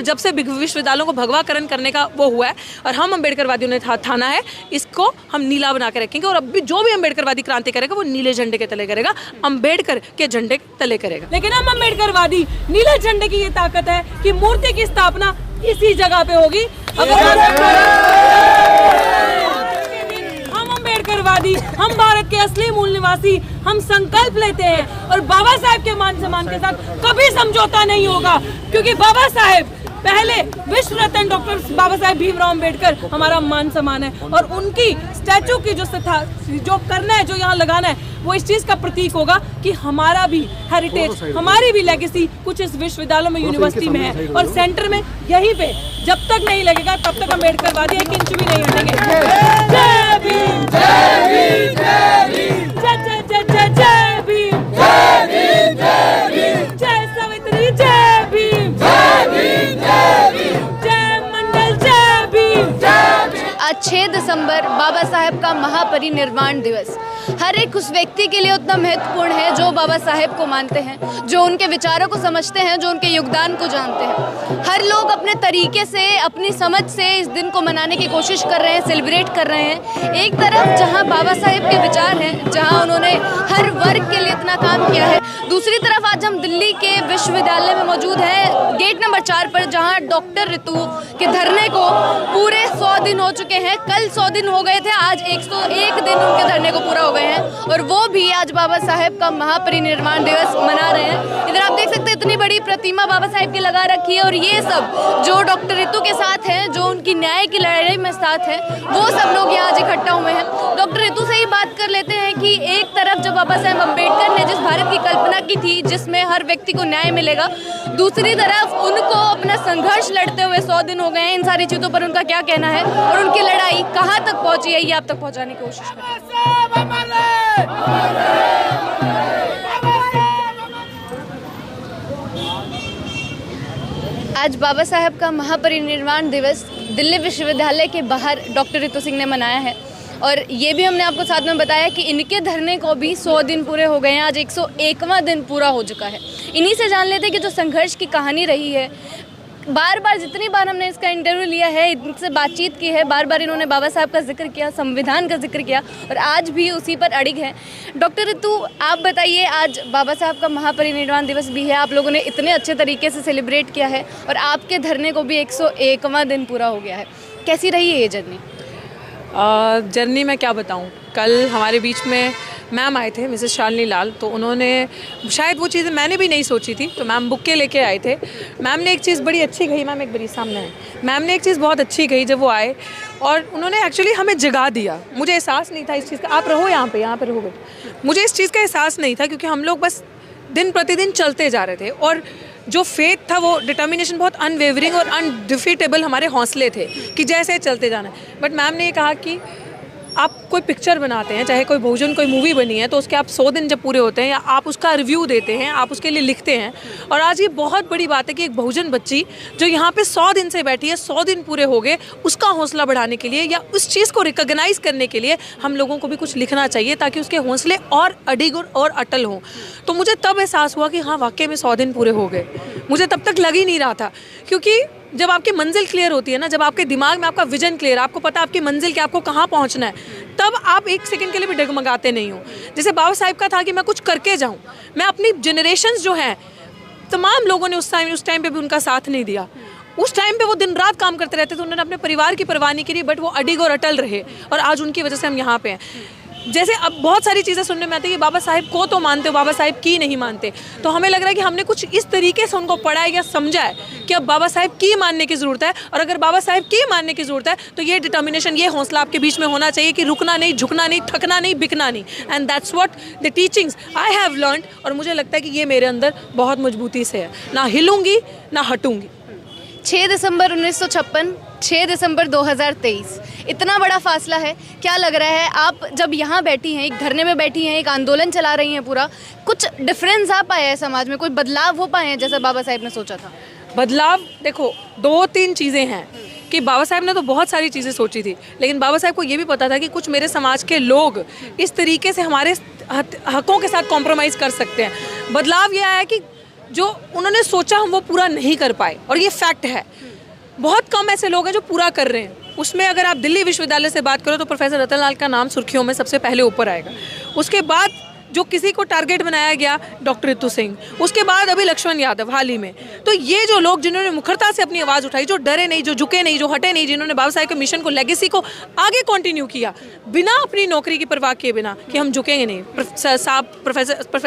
और जब से विश्वविद्यालयों को भगवाकरण करने का वो हुआ है और हम अम्बेडकरवादियों ने ठाना है, इसको हम नीला बना के रखेंगे। और अब भी जो भी अम्बेडकरवादी क्रांति करेगा वो नीले झंडे के तले करेगा, अम्बेडकर के झंडे के तले करेगा। लेकिन हम अम्बेडकरवादी नीले झंडे की ये ताकत है कि मूर्ति की स्थापना इसी जगह पे होगी। हम अम्बेडकरवादी, हम भारत के असली मूल निवासी, हम संकल्प लेते हैं और बाबा साहेब के मान सम्मान के साथ कभी समझौता नहीं होगा, क्योंकि बाबा साहेब पहले विश्व रत्न डॉक्टर बाबा साहेब भीमराव अंबेडकर हमारा मान सम्मान है। और उनकी स्टैचू की जो करना है, जो यहाँ लगाना है, वो इस चीज का प्रतीक होगा कि हमारा भी हेरिटेज, हमारी भी लेगेसी कुछ इस विश्वविद्यालय में, यूनिवर्सिटी में है। और सेंटर में यहीं पे जब तक नहीं लगेगा तब तक अम्बेडकरवादी एक इंच भी नहीं हटेंगे। जय भीम, जय भीम, जय भीम, जय जय जय जय जय भीम, जय भीम, जय भीम, जय सावित्री, जय भीम, जय भीम, जय भीम, जय मंडल, जय भीम, जय भीम। आज 6 दिसंबर बाबा साहेब का महापरिनिर्वाण दिवस हर एक उस व्यक्ति के लिए उतना महत्वपूर्ण है जो बाबा साहेब को मानते हैं, जो उनके विचारों को समझते हैं, जो उनके योगदान को जानते हैं। हर लोग अपने तरीके से, अपनी समझ से इस दिन को मनाने की कोशिश कर रहे हैं, सेलिब्रेट कर रहे हैं। एक तरफ जहां बाबा साहेब के विचार हैं, जहां उन्होंने हर वर्ग के लिए इतना काम किया है, दूसरी तरफ आज हम दिल्ली के विश्वविद्यालय में मौजूद हैं, गेट नंबर 4 पर, जहाँ डॉक्टर ऋतु के धरने को पूरे 100 दिन हो चुके हैं। कल 100 दिन हो गए थे, आज 101 दिन उनके धरने को पूरा हो गए हैं और वो भी आज बाबा साहेब का महापरिनिर्वाण दिवस मना रहे हैं। इधर आप देख सकते हैं इतनी बड़ी प्रतिमा बाबा साहेब की लगा रखी है और ये सब जो डॉक्टर ऋतु के साथ हैं, जो उनकी न्याय की लड़ाई में साथ हैं, वो सब लोग यहाँ आज इकट्ठा हुए हैं। डॉक्टर ऋतु से ही बात कर लेते हैं कि एक तरफ जब बाबा साहेब अम्बेडकर ने जिस भारत की कल्पना की थी, जिसमें हर व्यक्ति को न्याय मिलेगा, दूसरी तरफ उनको अपना संघर्ष लड़ते हुए 100 दिन हो गए हैं। इन सारी चीज़ों पर उनका क्या कहना है और उनकी लड़ाई कहाँ तक पहुँची है, ये आप तक पहुँचाने की कोशिश करें। आज बाबा साहेब का महापरिनिर्वाण दिवस दिल्ली विश्वविद्यालय के बाहर डॉक्टर ऋतु सिंह ने मनाया है और ये भी हमने आपको साथ में बताया कि इनके धरने को भी 100 दिन पूरे हो गए हैं। आज 101वां दिन पूरा हो चुका है। इन्हीं से जान लेते हैं कि जो संघर्ष की कहानी रही है, बार बार जितनी बार हमने इसका इंटरव्यू लिया है, इनसे बातचीत की है, बार बार इन्होंने बाबा साहब का जिक्र किया, संविधान का जिक्र किया और आज भी उसी पर अड़िग है। डॉक्टर ऋतु, आप बताइए, आज बाबा साहब का महापरिनिर्वाण दिवस भी है, आप लोगों ने इतने अच्छे तरीके से सेलिब्रेट किया है और आपके धरने को भी 101वां दिन पूरा हो गया है। कैसी रही है ये जर्नी? जर्नी मैं क्या बताऊं, कल हमारे बीच में मैम आए थे, मिसेस शालिनी लाल, तो उन्होंने शायद वो चीज़ें मैंने भी नहीं सोची थी, तो मैम बुक के लेके आए थे। मैम ने एक चीज़ बड़ी अच्छी कही, मैम एक बड़ी सामने है, मैम ने एक चीज़ बहुत अच्छी कही जब वो आए और उन्होंने एक्चुअली हमें जगा दिया। मुझे एहसास नहीं था इस चीज़ का, आप रहो यहाँ पे रहो बेटा, मुझे इस चीज़ का एहसास नहीं था क्योंकि हम लोग बस दिन प्रतिदिन चलते जा रहे थे और जो फेथ था, वो डिटर्मिनेशन, बहुत अनवेवरिंग और अनडिफीटेबल हमारे हौसले थे कि जैसे चलते जाना है। बट मैम ने ये कहा कि आप कोई पिक्चर बनाते हैं, चाहे कोई बहुजन कोई मूवी बनी है, तो उसके आप 100 दिन जब पूरे होते हैं या आप उसका रिव्यू देते हैं, आप उसके लिए लिखते हैं। और आज ये बहुत बड़ी बात है कि एक बहुजन बच्ची जो यहाँ पे 100 दिन से बैठी है, 100 दिन पूरे हो गए, उसका हौसला बढ़ाने के लिए या उस चीज़ को रिकॉग्नाइज करने के लिए हम लोगों को भी कुछ लिखना चाहिए ताकि उसके हौसले और अडिग और अटल हों। तो मुझे तब एहसास हुआ कि हाँ, वाकई में 100 दिन पूरे हो गए। मुझे तब तक लग ही नहीं रहा था, क्योंकि जब आपकी मंजिल क्लियर होती है ना, जब आपके दिमाग में आपका विजन क्लियर, आपको पता आपकी मंजिल क्या, आपको कहाँ पहुँचना है, तब आप एक सेकंड के लिए भी डगमगाते नहीं हो। जैसे बाबा साहिब का था कि मैं कुछ करके जाऊँ, मैं अपनी जनरेशन्स जो हैं, तमाम लोगों ने उस टाइम पे भी उनका साथ नहीं दिया। उस टाइम पे वो दिन रात काम करते रहते थे, उन्होंने अपने परिवार की परवाह नहीं करी, बट वो अडिग और अटल रहे और आज उनकी वजह से हम यहाँ पे हैं। जैसे अब बहुत सारी चीज़ें सुनने में आती है कि बाबा साहिब को तो मानते हो, बाबा साहिब की नहीं मानते, तो हमें लग रहा है कि हमने कुछ इस तरीके से उनको पढ़ा है या समझा है कि अब बाबा साहिब की मानने की ज़रूरत है। और अगर बाबा साहिब की मानने की ज़रूरत है तो ये डिटर्मिनेशन, ये हौसला आपके बीच में होना चाहिए कि रुकना नहीं, झुकना नहीं, थकना नहीं, बिकना नहीं। And that's what the teachings I have learned. और मुझे लगता है कि ये मेरे अंदर बहुत मजबूती से है, ना हिलूंगी ना हटूंगी। 6 दिसंबर 1956, 6 दिसंबर 2023, इतना बड़ा फासला है। क्या लग रहा है, आप जब यहाँ बैठी हैं, एक धरने में बैठी हैं, एक आंदोलन चला रही हैं पूरा, कुछ डिफरेंस आ पाया है समाज में, कोई बदलाव हो पाए हैं जैसा बाबा साहेब ने सोचा था? बदलाव देखो, 2-3 चीज़ें हैं कि बाबा साहेब ने तो बहुत सारी चीज़ें सोची थी, लेकिन बाबा साहेब को ये भी पता था कि कुछ मेरे समाज के लोग इस तरीके से हमारे हकों के साथ कॉम्प्रोमाइज़ कर सकते हैं। बदलाव ये आया कि जो उन्होंने सोचा हम वो पूरा नहीं कर पाए, और ये फैक्ट है। बहुत कम ऐसे लोग हैं जो पूरा कर रहे हैं। उसमें अगर आप दिल्ली विश्वविद्यालय से बात करो तो प्रोफेसर रतन लाल का नाम सुर्खियों में सबसे पहले ऊपर आएगा। उसके बाद जो किसी को टारगेट बनाया गया, डॉक्टर रितु सिंह, उसके बाद अभी लक्ष्मण यादव हाल ही में। तो ये जो लोग जिन्होंने मुखरता से अपनी आवाज़ उठाई, जो डरे नहीं, जो झुके नहीं, जो हटे नहीं, जिन्होंने बाबा साहेब के मिशन को, लेगेसी को आगे कंटिन्यू किया बिना अपनी नौकरी की परवाह किए बिना कि हम झुकेंगे नहीं। प्रोफेसर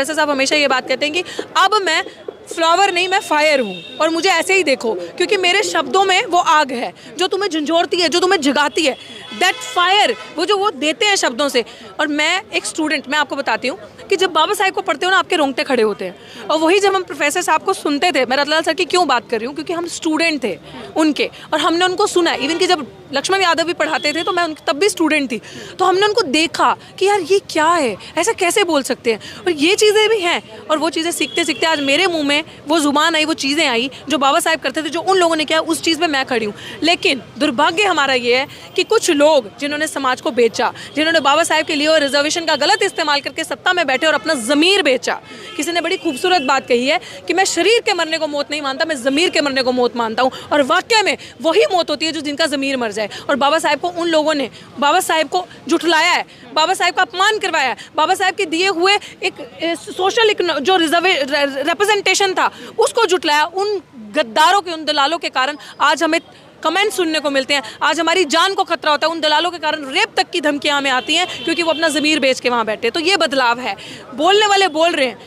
साहब हमेशा ये बात कहते हैं कि अब मैं फ्लावर नहीं, मैं फायर हूँ, और मुझे ऐसे ही देखो, क्योंकि मेरे शब्दों में वो आग है जो तुम्हें झंझोरती है, जो तुम्हें जगाती है। दैट फायर, वो जो वो देते हैं शब्दों से। और मैं एक स्टूडेंट, मैं आपको बताती हूँ कि जब बाबा साहेब को पढ़ते हो ना, आपके रोंगटे खड़े होते हैं। और वही जब हम प्रोफेसर साहब को सुनते थे, मैं रतनलाल सर की क्यों बात कर रही हूँ, क्योंकि हम स्टूडेंट थे उनके, और हमने उनको सुना। इवन कि जब लक्ष्मण यादव भी पढ़ाते थे तो मैं तब भी स्टूडेंट थी, तो हमने उनको देखा कि यार ये क्या है, ऐसा कैसे बोल सकते हैं, और ये चीज़ें भी हैं। और वो चीज़ें सीखते सीखते आज मेरे मुंह में वो जुबान आई, वो चीज़ें आई जो बाबा साहेब करते थे, जो उन लोगों ने किया, उस चीज़ में मैं खड़ी हूँ। लेकिन दुर्भाग्य हमारा ये है कि कुछ लोग जिन्होंने समाज को बेचा, जिन्होंने बाबा साहेब के लिए और रिजर्वेशन का गलत इस्तेमाल करके सत्ता में बैठे और अपना ज़मीर बेचा। किसी ने बड़ी खूबसूरत बात कही है कि मैं शरीर के मरने को मौत नहीं मानता, मैं ज़मीर के मरने को मौत मानता हूँ। और वाकई में वही मौत होती है जो जिनका ज़मीर मर जाए। और बाबा साहेब को उन लोगों ने, बाबा साहेब को झुठलाया है, बाबा साहेब का अपमान करवाया है, बाबा साहेब के दिए हुए एक सोशल जो रिप्रेजेंटेशन था उसको झुठलाया। उन गद्दारों के, उन दलालों के कारण आज हमें कमेंट सुनने को मिलते हैं, आज हमारी जान को खतरा होता है। उन दलालों के कारण रेप तक की धमकियां हमें आती हैं, क्योंकि वो अपना ज़मीर बेच के वहाँ बैठे। तो ये बदलाव है। बोलने वाले बोल रहे हैं,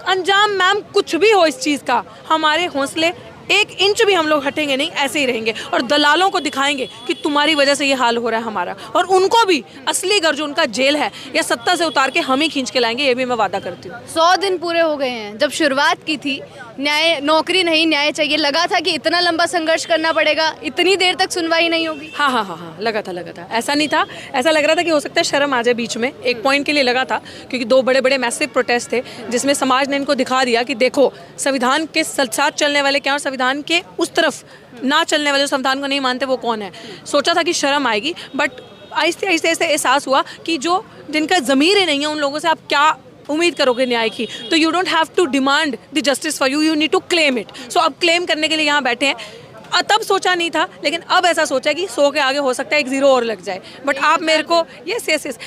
अंजाम मैम कुछ भी हो इस चीज़ का, हमारे हौसले 1 इंच भी हम लोग हटेंगे नहीं, ऐसे ही रहेंगे। और दलालों को दिखाएंगे कि तुम्हारी वजह से ये हाल हो रहा है हमारा, और उनको भी असली घर जो उनका जेल है या सत्ता से उतार के हम ही खींच के लाएंगे, ये भी मैं वादा करती हूँ। 100 दिन पूरे हो गए हैं जब शुरुआत की थी, न्याय, नौकरी नहीं, न्याय चाहिए। लगा था कि इतना लंबा संघर्ष करना पड़ेगा, इतनी देर तक सुनवाई नहीं होगी। हाँ, लगा था। ऐसा नहीं था, ऐसा लग रहा था कि हो सकता है शर्म आ जाए बीच में, एक पॉइंट के लिए लगा था, क्योंकि 2 बड़े मैसिव प्रोटेस्ट थे जिसमें समाज ने इनको दिखा दिया कि देखो संविधान के साथ चलने वाले क्या और संविधान के उस तरफ ना चलने वाले, संविधान को नहीं मानते, वो कौन है। सोचा था कि शर्म आएगी, बट आहिस्ते आहिस्ते ऐसे एहसास हुआ कि जो जिनका ज़मीर ही नहीं है, उन लोगों से आप क्या उम्मीद करोगे न्याय की। तो you don't have to demand the justice for you, you need to claim it. So अब क्लेम करने के लिए यहाँ बैठे हैं। तब सोचा नहीं था, लेकिन अब ऐसा सोचा कि 100 के आगे हो सकता है 1 0 और लग जाए। बट आप मेरे को यस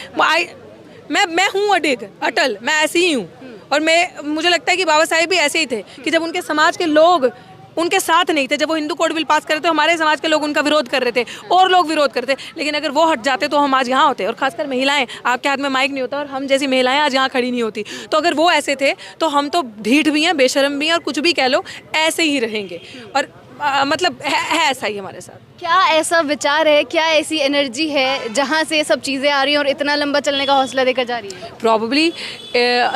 मैं हूँ अटल, मैं ऐसी ही हूँ। और मुझे लगता है कि बाबा साहेब भी ऐसे ही थे कि जब उनके समाज के लोग उनके साथ नहीं थे, जब वो हिंदू कोड बिल पास कर रहे थे, हमारे समाज के लोग उनका विरोध कर रहे थे और लोग विरोध करते। लेकिन अगर वो हट जाते तो हम आज यहाँ होते। और खासकर महिलाएं, आपके हाथ में माइक नहीं होता और हम जैसी महिलाएं आज यहाँ खड़ी नहीं होती। तो अगर वो ऐसे थे तो हम तो ढीठ भी हैं, बेशर्म भी हैं, और कुछ भी कह लो ऐसे ही रहेंगे। और मतलब है ऐसा ही हमारे साथ। क्या ऐसा विचार है, क्या ऐसी एनर्जी है जहाँ से सब चीज़ें आ रही हैं और इतना लंबा चलने का हौसला देकर जा रही है? प्रॉबली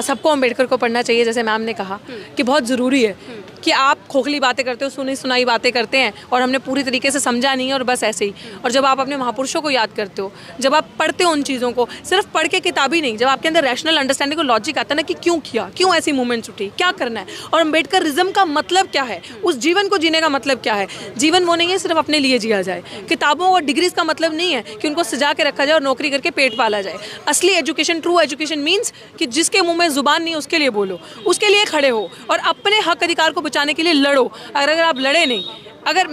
सबको अम्बेडकर को पढ़ना चाहिए, जैसे मैम ने कहा कि बहुत ज़रूरी है कि आप खोखली बातें करते हो, सुनी सुनाई बातें करते हैं, और हमने पूरी तरीके से समझा नहीं है और बस ऐसे ही। और जब आप अपने महापुरुषों को याद करते हो, जब आप पढ़ते हो उन चीज़ों को, सिर्फ पढ़ के किताबी नहीं, जब आपके अंदर रैशनल अंडरस्टैंडिंग और लॉजिक आता है ना कि क्यों किया, क्यों ऐसी मूवमेंट्स उठी, क्या करना है, और अम्बेडकरिज्म का मतलब क्या है, उस जीवन को जीने का मतलब क्या है। जीवन वो नहीं है सिर्फ अपने लिए जिया जाए। किताबों और डिग्रीज का मतलब नहीं है कि उनको सजा के रखा जाए और नौकरी करके पेट पाला जाए। असली एजुकेशन, ट्रू एजुकेशन मीन्स कि जिसके मुंह में जुबान नहीं उसके लिए बोलो, उसके लिए खड़े हो और अपने हक अधिकार को बचाने के लिए लड़ो। अगर आप लड़े नहीं, अगर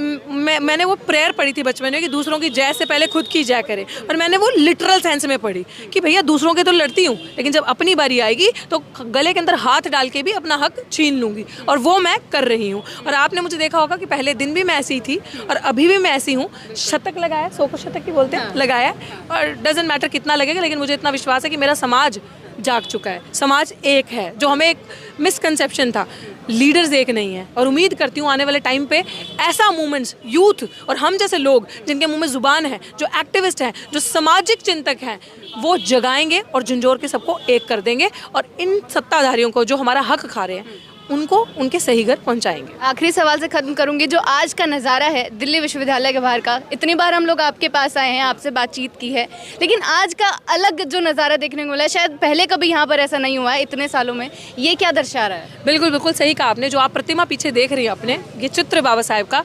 मैंने वो प्रेयर पढ़ी थी बचपन में कि दूसरों की जय से पहले खुद की जय करे, और मैंने वो लिटरल सेंस में पढ़ी कि भैया दूसरों के तो लड़ती हूँ, लेकिन जब अपनी बारी आएगी तो गले के अंदर हाथ डाल के भी अपना हक छीन लूँगी, और वो मैं कर रही हूँ। और आपने मुझे देखा होगा कि पहले दिन भी मैं ऐसी ही थी और अभी भी मैं ऐसी हूँ। शतक लगाया, 100 को शतक ही बोलते हैं, लगाया, और डजेंट मैटर कितना लगेगा, लेकिन मुझे इतना विश्वास है कि मेरा समाज जाग चुका है। समाज एक है, जो हमें एक मिसकंसेप्शन था, लीडर्स एक नहीं है। और उम्मीद करती हूँ आने वाले टाइम पे ऐसा मूवमेंट्स, यूथ और हम जैसे लोग जिनके मुंह में जुबान है, जो एक्टिविस्ट हैं, जो सामाजिक चिंतक हैं, वो जगाएंगे और झंझोर के सबको एक कर देंगे, और इन सत्ताधारियों को जो हमारा हक खा रहे हैं उनको उनके सही घर पहुंचाएंगे। आखिरी सवाल से ख़त्म करूंगी, जो आज का नज़ारा है दिल्ली विश्वविद्यालय के बाहर का, इतनी बार हम लोग आपके पास आए हैं, आपसे बातचीत की है, लेकिन आज का अलग जो नज़ारा देखने को मिला है, शायद पहले कभी यहाँ पर ऐसा नहीं हुआ है इतने सालों में, ये क्या दर्शा रहा है? बिल्कुल सही कहा आपने। जो आप प्रतिमा पीछे देख रही हैं अपने, ये चित्र बाबा साहेब का,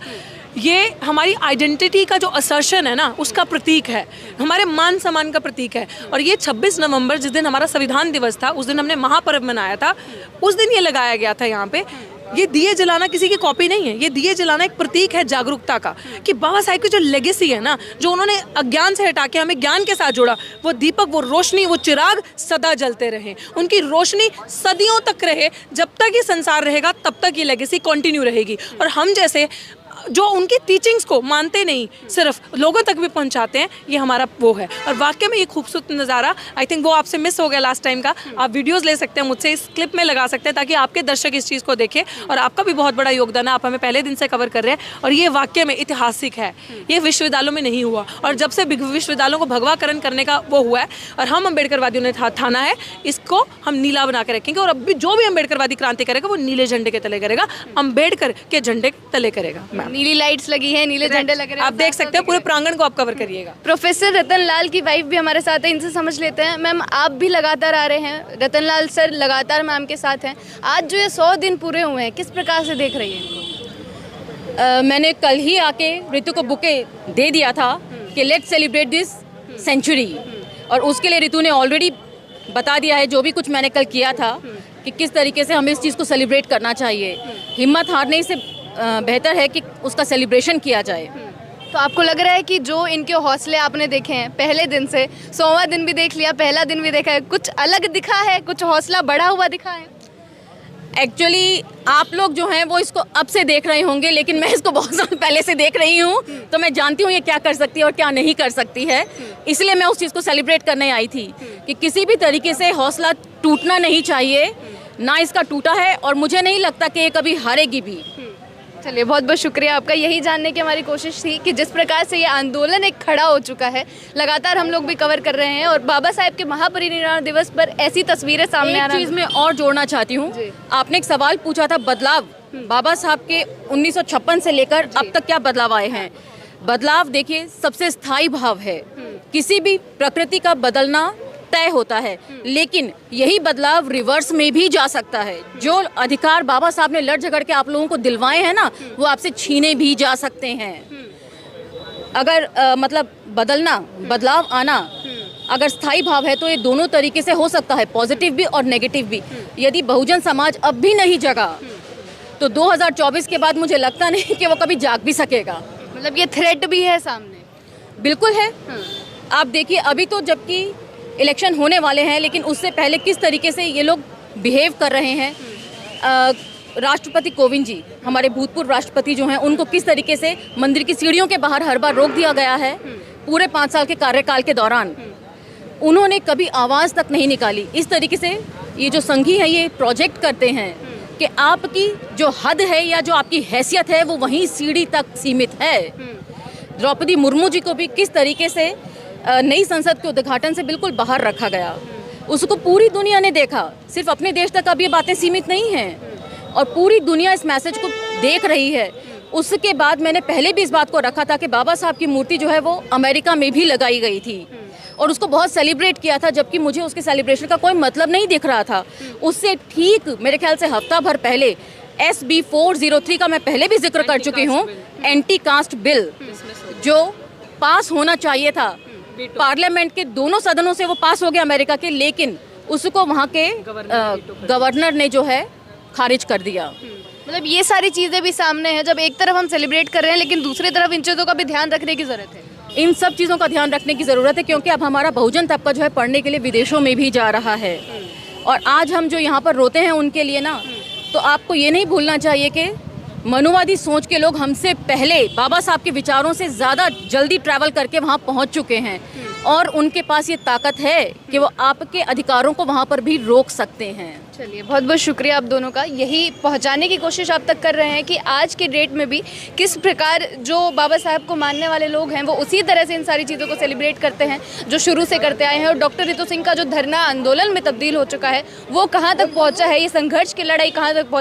ये हमारी आइडेंटिटी का जो असर्शन है ना, उसका प्रतीक है, हमारे मान सम्मान का प्रतीक है। और ये 26 नवंबर, जिस दिन हमारा संविधान दिवस था, उस दिन हमने महापर्व मनाया था, उस दिन ये लगाया गया था यहाँ पे, ये दिए जलाना किसी की कॉपी नहीं है, ये दिए जलाना एक प्रतीक है जागरूकता का, कि बाबा साहेब की जो लेगेसी है ना, जो उन्होंने अज्ञान से हटा के हमें ज्ञान के साथ जोड़ा, वो दीपक, वो रोशनी, वो चिराग सदा जलते रहे, उनकी रोशनी सदियों तक रहे। जब तक ये संसार रहेगा तब तक ये लेगेसी कंटिन्यू रहेगी। और हम जैसे जो उनकी टीचिंग्स को मानते नहीं, सिर्फ लोगों तक भी पहुंचाते हैं, ये हमारा वो है। और वाकई में ये खूबसूरत नज़ारा, आई थिंक वो आपसे मिस हो गया लास्ट टाइम का। आप वीडियोस ले सकते हैं मुझसे, इस क्लिप में लगा सकते हैं, ताकि आपके दर्शक इस चीज़ को देखें। और आपका भी बहुत बड़ा योगदान है, आप हमें पहले दिन से कवर कर रहे हैं, और ये वाकई में ऐतिहासिक है। ये विश्वविद्यालयों में नहीं हुआ, और जब से विश्वविद्यालयों को भगवाकरण करने का वो हुआ है, और हम अम्बेडकरवादियों ने ठाना है, इसको हम नीला बना के रखेंगे। और अब भी जो भी अम्बेडकरवादी क्रांति करेगा वो नीले झंडे के तले करेगा, अम्बेडकर के झंडे के तले करेगा। नीली लाइट्स लगी है, नीले झंडे लग रहे हैं, आप देख सकते हैं, पूरे प्रांगण को आप कवर करिएगा। प्रोफेसर रतन लाल की वाइफ भी हमारे साथ है, इनसे समझ लेते हैं। मैम, आप भी लगातार आ रहे हैं, रतन लाल सर लगातार मैम के साथ हैं। आज जो ये 100 दिन पूरे हुए हैं, किस प्रकार से देख रही हैं इनको? मैंने कल ही आके ऋतु को बुके दे दिया था कि लेट्स सेलिब्रेट दिस सेंचुरी, और उसके लिए ऋतु ने ऑलरेडी बता दिया है जो भी कुछ मैंने कल किया था, कि किस तरीके से हमें इस चीज़ को सेलिब्रेट करना चाहिए। हिम्मत हारने से बेहतर है कि उसका सेलिब्रेशन किया जाए। तो आपको लग रहा है कि जो इनके हौसले आपने देखे हैं पहले दिन से, 100वां दिन भी देख लिया, पहला दिन भी देखा है, कुछ अलग दिखा है, कुछ हौसला बढ़ा हुआ दिखा है? एक्चुअली आप लोग जो हैं वो इसको अब से देख रहे होंगे, लेकिन मैं इसको बहुत साल पहले से देख रही हूँ, तो मैं जानती हूँ ये क्या कर सकती है और क्या नहीं कर सकती है। इसलिए मैं उस चीज़ को सेलिब्रेट करने आई थी कि किसी भी तरीके से हौसला टूटना नहीं चाहिए, ना इसका टूटा है, और मुझे नहीं लगता कि ये कभी हारेगी भी। चलिए, बहुत बहुत शुक्रिया आपका। यही जानने की हमारी कोशिश थी कि जिस प्रकार से ये आंदोलन एक खड़ा हो चुका है, लगातार हम लोग भी कवर कर रहे हैं, और बाबा साहेब के महापरिनिर्वाण दिवस पर ऐसी तस्वीरें सामने आ रही हैं। एक चीज़ मैं और जोड़ना चाहती हूँ, आपने एक सवाल पूछा था बदलाव, बाबा साहब के 1956 से लेकर अब तक क्या बदलाव आए हैं। बदलाव देखिए सबसे स्थायी भाव है, किसी भी प्रकृति का बदलना तय होता है, लेकिन यही बदलाव रिवर्स में भी जा सकता है। जो अधिकार बाबा साहब ने लड़ झगड़ के आप लोगों को दिलवाए हैं ना, वो आपसे छीने भी जा सकते हैं। अगर मतलब बदलाव आना अगर स्थायी भाव है, तो ये दोनों तरीके से हो सकता है, पॉजिटिव भी और नेगेटिव भी। यदि बहुजन समाज अब भी नहीं जगा, तो 2024 के बाद मुझे लगता नहीं कि वो कभी जाग भी सकेगा। मतलब ये थ्रेट भी है सामने? बिल्कुल है। आप देखिए, अभी तो जबकि इलेक्शन होने वाले हैं, लेकिन उससे पहले किस तरीके से ये लोग बिहेव कर रहे हैं। राष्ट्रपति कोविंद जी, हमारे भूतपूर्व राष्ट्रपति जो हैं, उनको किस तरीके से मंदिर की सीढ़ियों के बाहर हर बार रोक दिया गया है। पूरे 5 साल के कार्यकाल के दौरान उन्होंने कभी आवाज़ तक नहीं निकाली। इस तरीके से ये जो संघी है, ये प्रोजेक्ट करते हैं कि आपकी जो हद है या जो आपकी हैसियत है, वो वहीं सीढ़ी तक सीमित है। द्रौपदी मुर्मू जी को भी किस तरीके से नई संसद के उद्घाटन से बिल्कुल बाहर रखा गया, उसको पूरी दुनिया ने देखा। सिर्फ अपने देश तक अब ये बातें सीमित नहीं हैं, और पूरी दुनिया इस मैसेज को देख रही है। उसके बाद मैंने पहले भी इस बात को रखा था कि बाबा साहब की मूर्ति जो है वो अमेरिका में भी लगाई गई थी, और उसको बहुत सेलिब्रेट किया था, जबकि मुझे उसके सेलिब्रेशन का कोई मतलब नहीं दिख रहा था। उससे ठीक मेरे ख्याल से हफ्ता भर पहले SB 403 का मैं पहले भी जिक्र कर चुकी हूँ, एंटी कास्ट बिल, जो पास होना चाहिए था। पार्लियामेंट के दोनों सदनों से वो पास हो गया अमेरिका के, लेकिन उसको वहाँ के गवर्नर ने जो है खारिज कर दिया। मतलब ये सारी चीज़ें भी सामने हैं, जब एक तरफ हम सेलिब्रेट कर रहे हैं, लेकिन दूसरी तरफ इन चीज़ों का भी ध्यान रखने की ज़रूरत है। इन सब चीज़ों का ध्यान रखने की ज़रूरत है, क्योंकि अब हमारा बहुजन तबका जो है पढ़ने के लिए विदेशों में भी जा रहा है। और आज हम जो यहाँ पर रोते हैं उनके लिए ना, तो आपको ये नहीं भूलना चाहिए कि मनुवादी सोच के लोग हमसे पहले बाबा साहब के विचारों से ज़्यादा जल्दी ट्रैवल करके वहाँ पहुँच चुके हैं, और उनके पास ये ताकत है कि वो आपके अधिकारों को वहाँ पर भी रोक सकते हैं। चलिए, बहुत बहुत शुक्रिया आप दोनों का। यही पहुंचाने की कोशिश आप तक कर रहे हैं कि आज के डेट में भी किस प्रकार जो बाबा साहब को मानने वाले लोग हैं, वो उसी तरह से इन सारी चीज़ों को सेलिब्रेट करते हैं जो शुरू से करते आए हैं। और डॉक्टर रितु सिंह का जो धरना आंदोलन में तब्दील हो चुका है, वो कहाँ तक पहुँचा है, ये संघर्ष की लड़ाई कहाँ तक